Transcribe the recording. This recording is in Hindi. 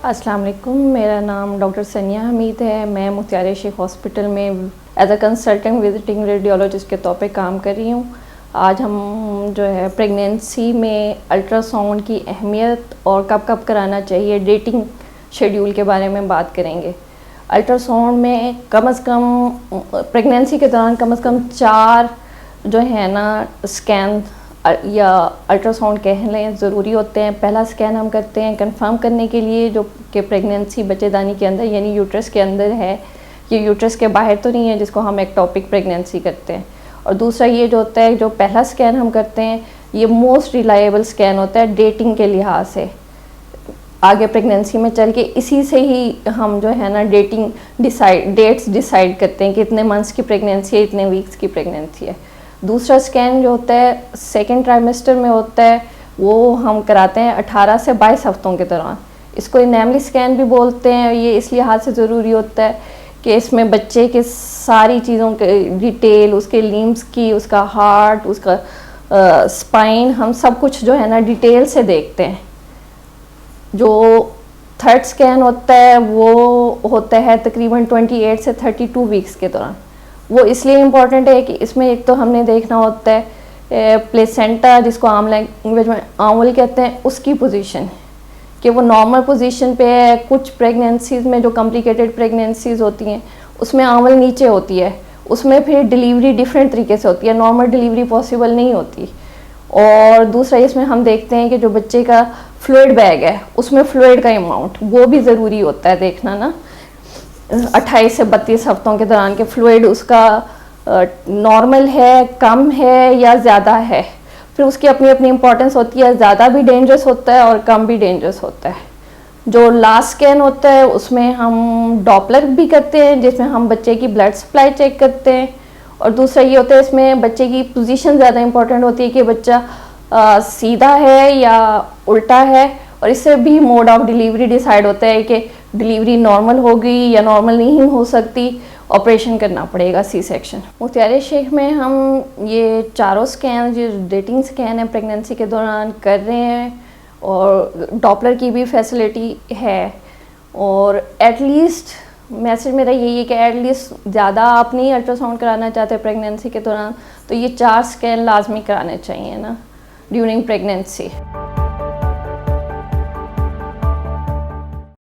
अस्सलाम वालेकुम, मेरा नाम डॉक्टर सनिया हमीद है। मैं मुख्तार शेख हॉस्पिटल में as a consultant visiting radiologist के तौर पे काम कर रही हूँ। आज हम जो है प्रेगनेंसी में अल्ट्रासाउंड की अहमियत और कब कब कराना चाहिए, डेटिंग शेड्यूल के बारे में बात करेंगे। अल्ट्रासाउंड में कम से कम प्रेगनेंसी के दौरान कम से कम 4 जो है ना स्कैन या अल्ट्रासाउंड कह लें ज़रूरी होते हैं। पहला स्कैन हम करते हैं कंफर्म करने के लिए जो कि प्रेगनेंसी बच्चेदानी के अंदर यानी यूट्रस के अंदर है, ये यूट्रस के बाहर तो नहीं है, जिसको हम एक्टोपिक प्रेगनेंसी करते हैं। और दूसरा ये जो होता है, जो पहला स्कैन हम करते हैं, ये मोस्ट रिलायबल स्कैन होता है डेटिंग के लिहाज से। आगे प्रेगनेंसी में चल के इसी से ही हम जो है ना डेट्स डिसाइड करते हैं कि इतने मंथ्स की प्रेगनेंसी है, इतने वीक्स की प्रेगनेंसी है। दूसरा स्कैन जो होता है सेकेंड ट्राइमेस्टर में होता है, वो हम कराते हैं 18 से 22 हफ्तों के दौरान। इसको एनेमली स्कैन भी बोलते हैं। ये इसलिए हाथ से ज़रूरी होता है कि इसमें बच्चे के सारी चीज़ों के डिटेल, उसके लिम्स की, उसका हार्ट, उसका स्पाइन, हम सब कुछ जो है ना डिटेल से देखते हैं। जो थर्ड स्कैन होता है वो होता है तकरीबन 28 से 32 वीक्स के दौरान। वो इसलिए इम्पॉर्टेंट है कि इसमें एक तो हमने देखना होता है प्लेसेंटा, जिसको आम लैंग्वेज में आंवल कहते हैं, उसकी पोजीशन कि वो नॉर्मल पोजीशन पे है। कुछ प्रेगनेंसीज़ में जो कॉम्प्लिकेटेड प्रेगनेंसीज़ होती हैं उसमें आंवल नीचे होती है, उसमें फिर डिलीवरी डिफरेंट तरीके से होती है, नॉर्मल डिलीवरी पॉसिबल नहीं होती। और दूसरा इसमें हम देखते हैं कि जो बच्चे का फ्लूइड बैग है उसमें फ्लूइड का अमाउंट वो भी ज़रूरी होता है देखना ना, 28 से 32 हफ्तों के दौरान के फ्लूइड उसका नॉर्मल है, कम है या ज़्यादा है। फिर उसकी अपनी अपनी इम्पोर्टेंस होती है, ज़्यादा भी डेंजरस होता है और कम भी डेंजरस होता है। जो लास्ट स्कैन होता है उसमें हम डॉपलर भी करते हैं, जिसमें हम बच्चे की ब्लड सप्लाई चेक करते हैं। और दूसरा ये होता है इसमें बच्चे की पोजीशन ज़्यादा इंपॉर्टेंट होती है कि बच्चा सीधा है या उल्टा है। और इससे भी मोड ऑफ डिलीवरी डिसाइड होता है कि डिलीवरी नॉर्मल होगी या नॉर्मल नहीं हो सकती, ऑपरेशन करना पड़ेगा, सी सेक्शन। मुख्तार शेख में हम ये चारों स्कैन जो डेटिंग स्कैन है प्रेगनेंसी के दौरान कर रहे हैं, और डॉपलर की भी फैसिलिटी है। और एटलीस्ट मैसेज मेरा यही है कि एटलीस्ट ज़्यादा आप नहीं अल्ट्रासाउंड कराना चाहते प्रेगनेंसी के दौरान, तो ये 4 स्कैन लाजमी कराने चाहिए ना ड्यूरिंग प्रेगनेंसी।